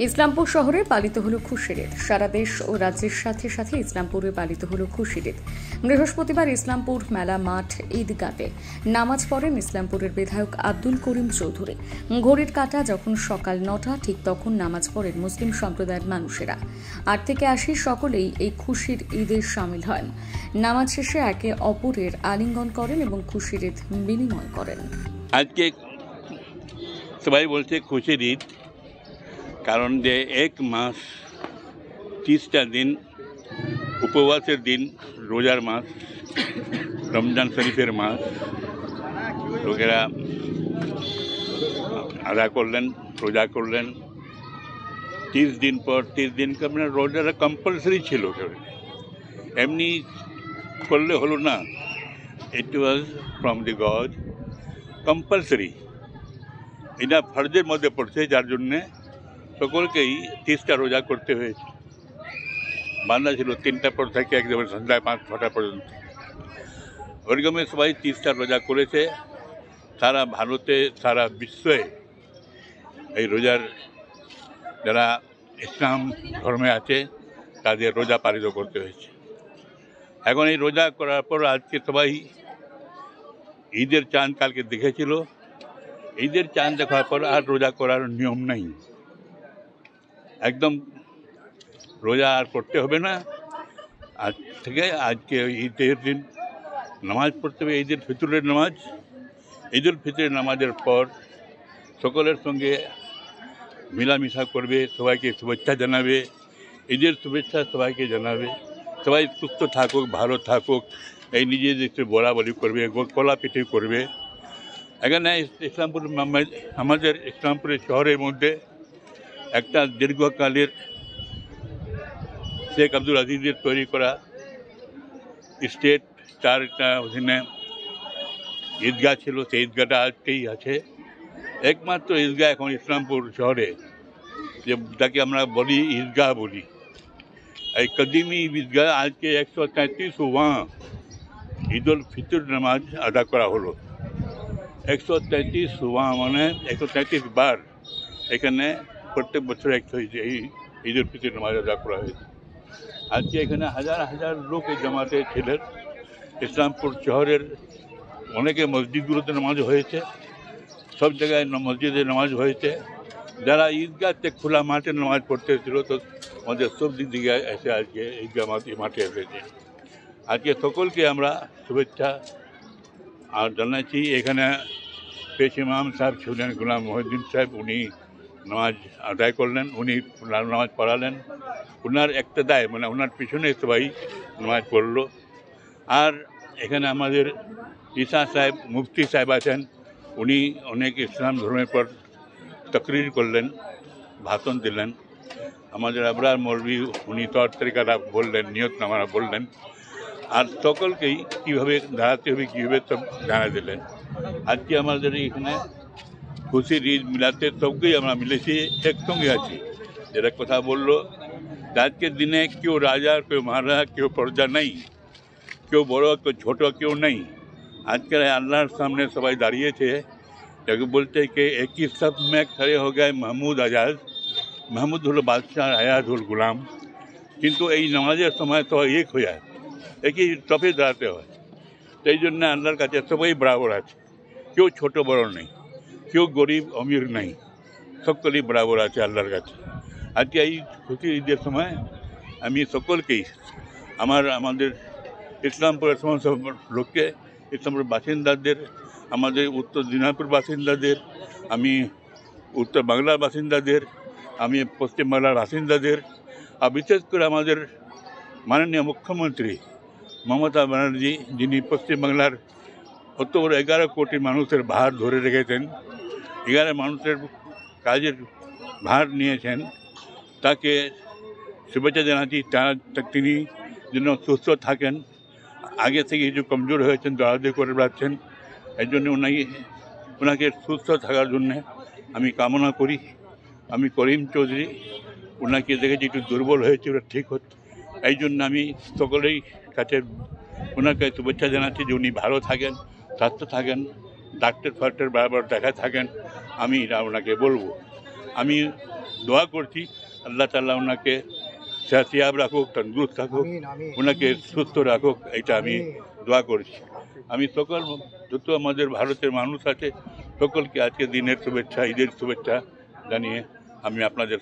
ইসলামপুর শহরে পালিত হলো খুশির ঈদ। সারা দেশ ও রাজ্যের সাথে সাথে ইসলামপুরে পালিত হলো খুশির ঈদ। বৃহস্পতিবার ইসলামপুর মেলা মাঠ ঈদগাতে নামাজ পড়েন ইসলামপুরের বিধায়ক আব্দুল করিম চৌধুরী। ঘড়ির কাঁটা যখন সকাল ৯টা, ঠিক তখন নামাজ পড়েন মুসলিম সম্প্রদায়ের মানুষেরা। ৮ থেকে ৮০ সকলেই এই খুশির ঈদে সামিল হন। নামাজ শেষে একে অপরের আলিঙ্গন করেন এবং খুশির ঈদ বিনিময় করেন। আজকে সবাই বলছে খুশির ঈদ, কারণ যে এক মাস 30টা দিন উপবাসের দিন, রোজার মাস, রমজান শরীফের মাস লোকেরা আদা করলেন, রোজা করলেন। 30 দিন পর 30 দিন আপনার রোজাটা কম্পালসারি ছিল, এমনি করলে হলো না। It was from the God, compulsory. এটা ফরজের মধ্যে পড়ছে, যার জন্যে সকলকেই 30টা রোজা করতে হয়েছে। বান্ধা ছিল 3টার পর থেকে একদম সন্ধ্যায় 5-6টা পর্যন্ত। ওরকমে সবাই 30টা রোজা করেছে। সারা ভারতে, সারা বিশ্বে এই রোজার যারা ইসলাম ধর্মে আছে তাদের রোজা পালিত করতে হয়েছে। এখন এই রোজা করার পর আজকে সবাই ঈদের চাঁদ কালকে দেখেছিল। ঈদের চাঁদ দেখার পর আর রোজা করার নিয়ম নাই, একদম রোজা আর করতে হবে না। আজ থেকে আজকে ঈদের দিন নামাজ পড়তে হবে, ঈদের ফিতরের নামাজ। ঈদুল ফিতরের নামাজের পর সকলের সঙ্গে মিলামিশা করবে, সবাইকে শুভেচ্ছা জানাবে, ঈদের শুভেচ্ছা সবাইকে জানাবে। সবাই সুস্থ থাকুক, ভালো থাকুক, এই নিজেদের একটু বলাবলি করবে, কলা পিঠে করবে। এখানে ইসলামপুর, আমাদের ইসলামপুরের শহরের মধ্যে একটা দীর্ঘকালের শেখ আব্দুল আজিজের তৈরি করা স্টেট, তার একটা ওখানে ঈদগাহ ছিল। সেই ঈদগাহটা আজকেই আছে, একমাত্র ঈদগাহ এখন ইসলামপুর শহরে, যে যাকে আমরা বলি ঈদগাহ বলি। এই কদিমি ঈদগাহ আজকে 133वां ঈদুল ফিতর নামাজ আদা করা হলো। 133वां মানে 133 বার এখানে প্রত্যেক বছর এই ঈদুল ফিতর নামাজ আদা করা হয়েছে। আজকে এখানে হাজার হাজার লোক এই জামাতে ছিলেন। ইসলামপুর শহরের অনেকে মসজিদগুলোতে নামাজ হয়েছে, সব জায়গায় মসজিদে নামাজ হয়েছে। যারা ঈদগাহতে খোলা মাঠে নামাজ পড়তে ছিল, তো আমাদের সব দিক দিকে এসে আজকে ঈদগাহ মাঠে এসেছে। আজকে সকলকে আমরা শুভেচ্ছা আর জানাচ্ছি। এখানে পেশ ইমাম সাহেব ছিলেন গোলাম মহিউদ্দিন সাহেব, উনি নামাজ আদায় করলেন, উনি নামাজ পড়ালেন। ওনার ইক্তেদায় মানে ওনার পিছনে সবাই নামাজ পড়লো। আর এখানে আমাদের ঈসা সাহেব, মুফতি সাহেব আছেন, উনি অনেক ইসলাম ধর্মের পর তকরির করলেন, ভাষণ দিলেন। আমাদের আবরার মৌলভী, উনি তর তরিকাটা বললেন, নিয়তনামারা বললেন। আর সকলকেই কীভাবে দাঁড়াতে হবে, কীভাবে সব জানা দিলেন। আজকে আমাদের এখানে খুশির ঈদ মিলাতে সবকেই আমরা মিলেছি, একসঙ্গে আছি। যেটা কথা বললো, আজকের দিনে কেউ রাজা, কেউ মহারাজা, কেউ প্রজা নেই, কেউ বড়, কেউ ছোটো, কেউ নেই। আজকের আল্লাহর সামনে সবাই দাঁড়িয়েছে, যাকে বলতে कि एक ही सब में खड़े हो गए महमूद आज़ाद। महमूद হলো বাদশাহ, আয়াজ হল গোলাম। কিন্তু এই নামাজের সময় তো এক হয়ে যায়, একই টপে দাঁড়াতে হয়। সেই জন্য আল্লাহর কাছে সবাই বরাবর আছে, কেউ ছোট বড় নেই, কেউ গরিব অমির নেই, সকলেই বরাবর আছে আল্লাহর কাছে। আজকে এই খুশির ঈদের সময় আমি সকলকেই, আমাদের ইসলামপুরের সমস্ত লোককে, ইসলামপুর বাসিন্দাদের, আমাদের উত্তর দিনাজপুর বাসিন্দাদের, আমি উত্তর বাংলার বাসিন্দাদের, আমি পশ্চিম বাংলার বাসিন্দাদের, আর বিশেষ করে আমাদের মাননীয় মুখ্যমন্ত্রী মমতা ব্যানার্জি, যিনি পশ্চিমবাংলার অত বড় 11 কোটি মানুষের ভার ধরে রেখেছেন, 11 মানুষের কাজের ভার নিয়েছেন, তাকে শুভেচ্ছা জানাচ্ছি। তিনি যেন সুস্থ থাকেন। আগে থেকে কিছু কমজোর হয়েছেন, দৌড়াদৌড়ি করে বেড়াচ্ছেন, এই জন্য ওনাকে সুস্থ থাকার জন্যে আমি কামনা করি। আমি করিম চৌধুরী, ওনাকে দেখেছি একটু দুর্বল হয়েছে, ওটা ঠিক হচ্ছে। এই জন্য আমি সকলেই কাছে ওনাকে শুভেচ্ছা জানাচ্ছি যে উনি ভালো থাকেন, স্বাস্থ্য থাকেন, ডাক্তার ফাক্তার বরাবর দেখা থাকেন, আমি এটা ওনাকে বলবো। আমি দোয়া করছি আল্লাহ তাআলা ওনাকে সেহতিয়াব রাখুক, তন্দুরুস্ত রাখুক, ওনাকে সুস্থ রাখুক, এটা আমি দোয়া করছি। আমি সকল যত আমাদের ভারতের মানুষ আছে সকলকে আজকে দিনের শুভেচ্ছা, ঈদের শুভেচ্ছা জানিয়ে আমি আপনাদের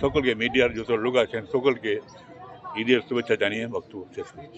সকলকে মিডিয়ার যত লোক আছেন সকলকে ঈদের শুভেচ্ছা জানিয়ে বক্তব্য শেষ করছি।